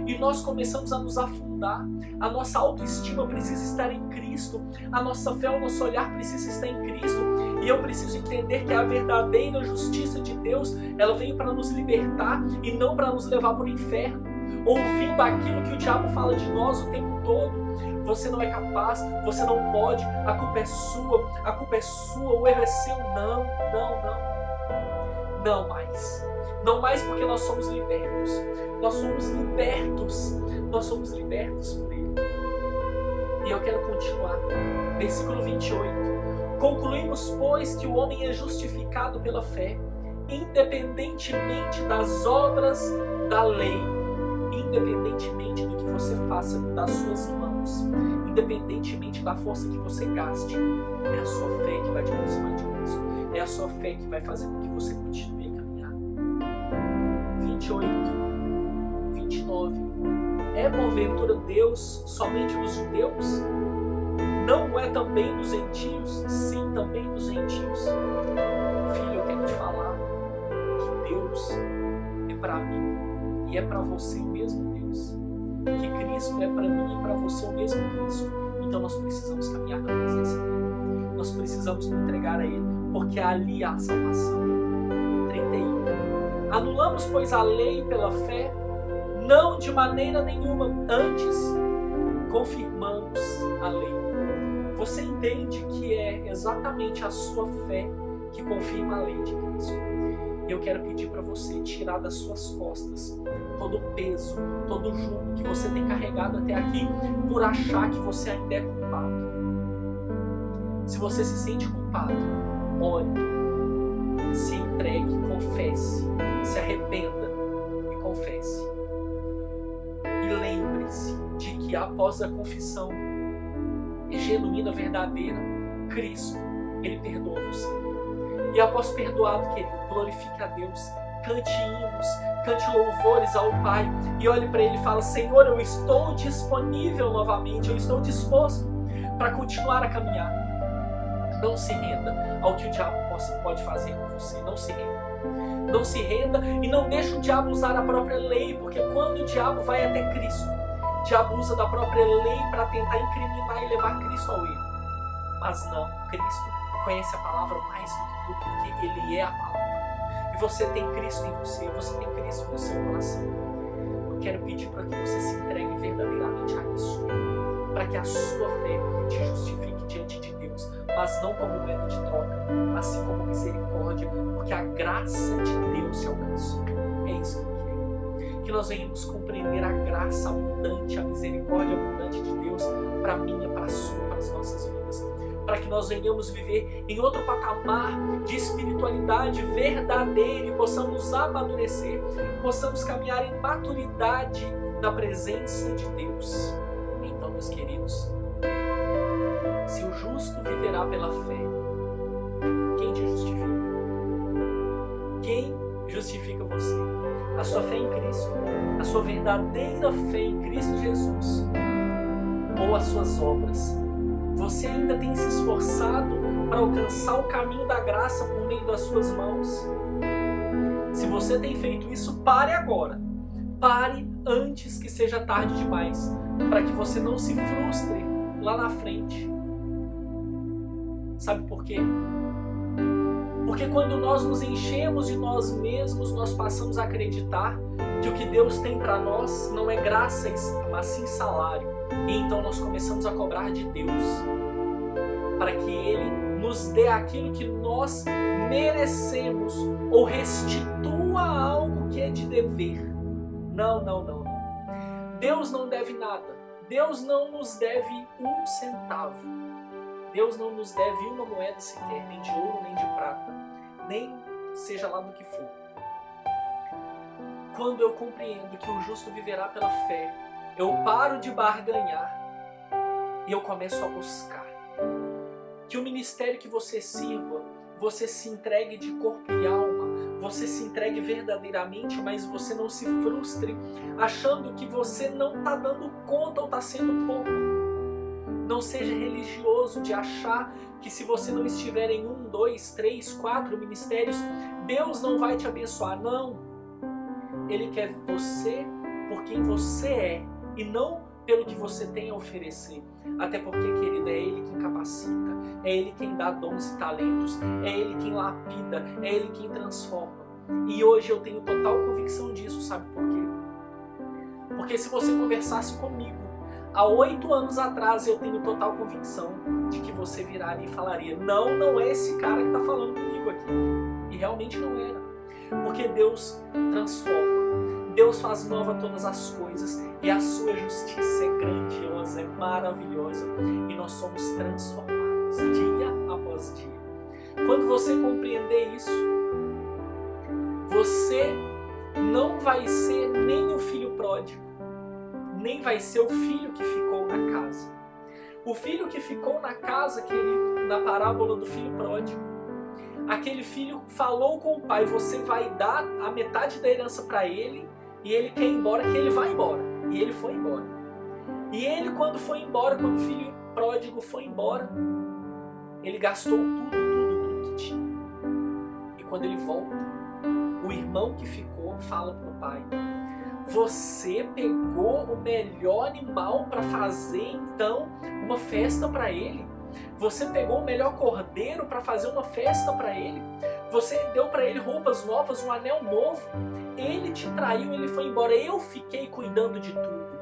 [SPEAKER 1] E nós começamos a nos afundar. A nossa autoestima precisa estar em Cristo, a nossa fé, o nosso olhar precisa estar em Cristo. E eu preciso entender que a verdadeira justiça de Deus, ela veio para nos libertar e não para nos levar para o inferno, ouvindo aquilo que o diabo fala de nós o tempo todo. Você não é capaz, você não pode, a culpa é sua, o erro é seu. Não mais. Não mais, porque nós somos libertos. Nós somos libertos por Ele. E eu quero continuar. Versículo 28. Concluímos, pois, que o homem é justificado pela fé, independentemente das obras da lei, independentemente do que você faça das suas mãos, independentemente da força que você gaste. É a sua fé que vai te aproximar de Cristo. É a sua fé que vai fazer com que você continue a caminhar. 28, 29. É porventura Deus somente dos judeus? Não é também dos gentios? Sim, também dos gentios. Filho, eu quero te falar que Deus é para mim e é para você o mesmo Deus. Que Cristo é para mim e para você o mesmo Cristo. Então nós precisamos caminhar na presença dele. Nós precisamos nos entregar a Ele, porque ali há salvação. 31. Anulamos, pois, a lei pela fé? Não, de maneira nenhuma. Antes, confirmamos a lei. Você entende que é exatamente a sua fé que confirma a lei de Cristo. E eu quero pedir para você tirar das suas costas todo o peso, todo o jugo que você tem carregado até aqui por achar que você ainda é culpado. Se você se sente culpado, ore, se entregue, confesse, se arrependa e confesse. E lembre-se de que após a confissão genuína, verdadeira, Cristo, Ele perdoa você. E após perdoado, querido, glorifique a Deus, cante hinos, cante louvores ao Pai e olhe para Ele e fala: Senhor, eu estou disponível novamente, eu estou disposto para continuar a caminhar. Não se renda ao que o diabo pode fazer com você, não se renda. Não se renda e não deixe o diabo usar a própria lei, porque quando o diabo vai até Cristo, o diabo usa da própria lei para tentar incriminar e levar Cristo ao erro. Mas não, Cristo conhece a palavra mais do que tudo, porque Ele é a palavra. E você tem Cristo em você, você tem Cristo no seu coração. Eu quero pedir para que você se entregue verdadeiramente a isso, para que a sua fé te justifique diante de Deus, mas não como moeda de troca, mas sim como misericórdia, porque a graça de Deus te alcançou. É isso que eu quero. Que nós venhamos compreender a graça abundante, a misericórdia abundante de Deus para a minha, para a sua, para as nossas vidas. Para que nós venhamos viver em outro patamar de espiritualidade verdadeira e possamos amadurecer, possamos caminhar em maturidade da presença de Deus. Então, meus queridos, se o justo viverá pela fé, quem te justifica? Quem justifica você? A sua fé em Cristo, a sua verdadeira fé em Cristo Jesus, ou as suas obras? Você ainda tem se esforçado para alcançar o caminho da graça por meio das suas mãos? Se você tem feito isso, pare agora. Pare antes que seja tarde demais, para que você não se frustre lá na frente. Sabe por quê? Porque quando nós nos enchemos de nós mesmos, nós passamos a acreditar que o que Deus tem para nós não é graça, mas sim salário. E então nós começamos a cobrar de Deus para que Ele nos dê aquilo que nós merecemos ou restitua algo que é de dever. Não, não, não, não. Deus não deve nada. Deus não nos deve um centavo. Deus não nos deve uma moeda sequer, nem de ouro, nem de prata, nem seja lá do que for. Quando eu compreendo que o justo viverá pela fé, eu paro de barganhar e eu começo a buscar. Que o ministério que você sirva, você se entregue de corpo e alma, você se entregue verdadeiramente, mas você não se frustre achando que você não está dando conta ou está sendo pouco. Não seja religioso de achar que se você não estiver em 1, 2, 3, 4 ministérios, Deus não vai te abençoar. Não. Ele quer você por quem você é e não pelo que você tem a oferecer. Até porque, querida, é Ele quem capacita, é Ele quem dá dons e talentos, é Ele quem lapida, é Ele quem transforma. E hoje eu tenho total convicção disso, sabe por quê? Porque se você conversasse comigo há 8 anos atrás, eu tenho total convicção de que você viraria e falaria: não, não é esse cara que está falando comigo aqui. E realmente não era. Porque Deus transforma. Deus faz nova todas as coisas e a sua justiça é grandiosa, é maravilhosa. E nós somos transformados dia após dia. Quando você compreender isso, você não vai ser nem o filho pródigo, nem vai ser o filho que ficou na casa. O filho que ficou na casa, querido, na parábola do filho pródigo, aquele filho falou com o pai: você vai dar a metade da herança para ele, e ele quer ir embora, que ele vai embora. E ele foi embora. E ele, quando foi embora, quando o filho pródigo foi embora, ele gastou tudo que tinha. E quando ele volta, o irmão que ficou fala para o pai: você pegou o melhor animal para fazer então uma festa para ele? Você pegou o melhor cordeiro para fazer uma festa para ele? Você deu para ele roupas novas, um anel novo. Ele te traiu, ele foi embora. Eu fiquei cuidando de tudo.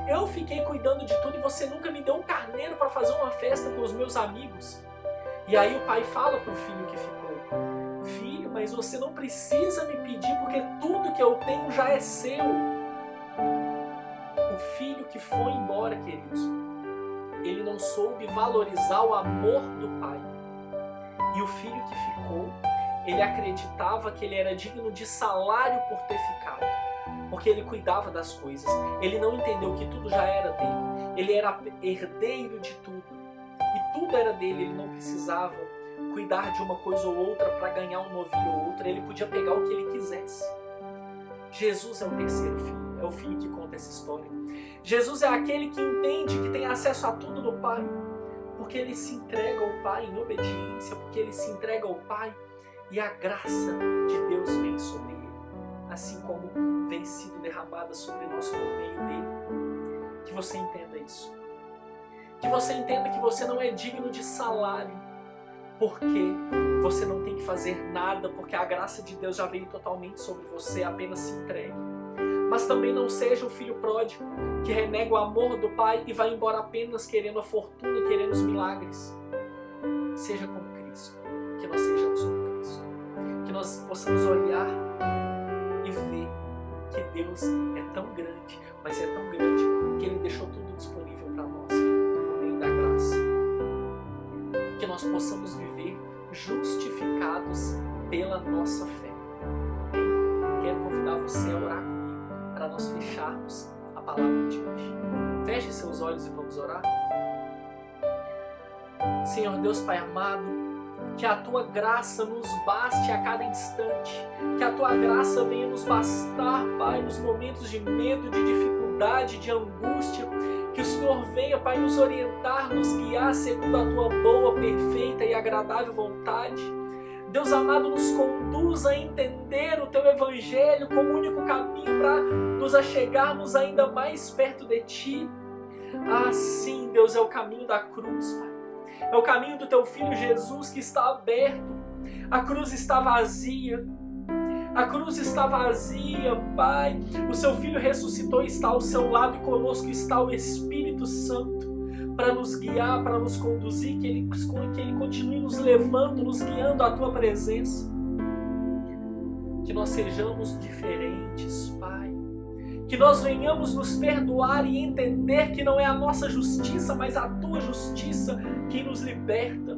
[SPEAKER 1] Eu fiquei cuidando de tudo e você nunca me deu um carneiro para fazer uma festa com os meus amigos. E aí o pai fala para o filho que ficou: filho, mas você não precisa me pedir porque tudo que eu tenho já é seu. O filho que foi embora, queridos, ele não soube valorizar o amor do pai. E o filho que ficou, ele acreditava que ele era digno de salário por ter ficado, porque ele cuidava das coisas. Ele não entendeu que tudo já era dele. Ele era herdeiro de tudo. E tudo era dele. Ele não precisava cuidar de uma coisa ou outra para ganhar um novilho ou outro. Ele podia pegar o que ele quisesse. Jesus é o terceiro filho. É o filho que conta essa história. Jesus é aquele que entende que tem acesso a tudo do Pai, porque ele se entrega ao Pai em obediência, porque ele se entrega ao Pai e a graça de Deus vem sobre ele, assim como vem sido derramada sobre nós por meio dele. Que você entenda isso. Que você entenda que você não é digno de salário, porque você não tem que fazer nada, porque a graça de Deus já veio totalmente sobre você, apenas se entregue. Mas também não seja o filho pródigo que renega o amor do Pai e vai embora apenas querendo a fortuna, querendo os milagres. Seja como Cristo, que nós sejamos como Cristo, que nós possamos olhar e ver que Deus é tão grande, mas é tão grande que Ele deixou tudo disponível para nós, por meio da graça. Que nós possamos viver justificados pela nossa fé. Quero convidar você a orar comigo, para nós fecharmos a palavra de hoje. Feche seus olhos e vamos orar. Senhor Deus Pai amado, que a Tua graça nos baste a cada instante, que a Tua graça venha nos bastar, Pai, nos momentos de medo, de dificuldade, de angústia, que o Senhor venha, Pai, nos orientar, nos guiar segundo a Tua boa, perfeita e agradável vontade. Deus amado, nos conduz a entender o Teu Evangelho como único caminho para nos achegarmos ainda mais perto de Ti. Ah, sim, Deus, é o caminho da cruz, Pai. É o caminho do Teu Filho Jesus que está aberto. A cruz está vazia. A cruz está vazia, Pai. O Seu Filho ressuscitou e está ao seu lado, e conosco está o Espírito Santo para nos guiar, para nos conduzir, que Ele continue nos levando, nos guiando à Tua presença. Que nós sejamos diferentes, Pai. Que nós venhamos nos perdoar e entender que não é a nossa justiça, mas a Tua justiça que nos liberta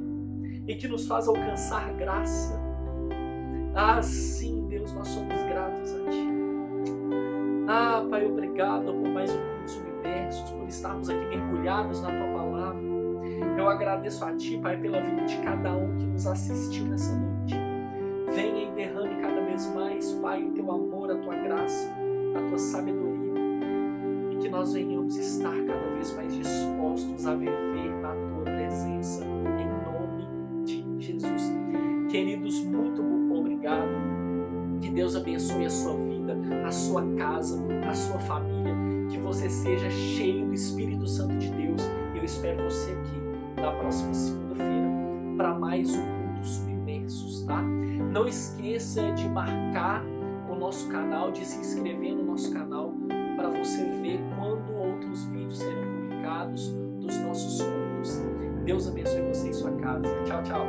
[SPEAKER 1] e que nos faz alcançar graça. Ah, sim, Deus, nós somos gratos a Ti. Ah, Pai, obrigado por mais um culto submersos, por estarmos aqui mergulhados na Tua palavra. Eu agradeço a Ti, Pai, pela vida de cada um que nos assistiu nessa noite. Venha e derrame cada vez mais, Pai, o Teu amor, a Tua graça, a Tua sabedoria. E que nós venhamos estar cada vez mais dispostos a viver na Tua presença, em nome de Jesus. Queridos, muito obrigado. Que Deus abençoe a sua vida, a sua casa, a sua família. Que você seja cheio do Espírito Santo de Deus. Eu espero você aqui na próxima segunda-feira para mais um culto submersos, tá? Não esqueça de marcar o nosso canal, de se inscrever no nosso canal para você ver quando outros vídeos serão publicados dos nossos cultos. Deus abençoe você e sua casa. Tchau, tchau.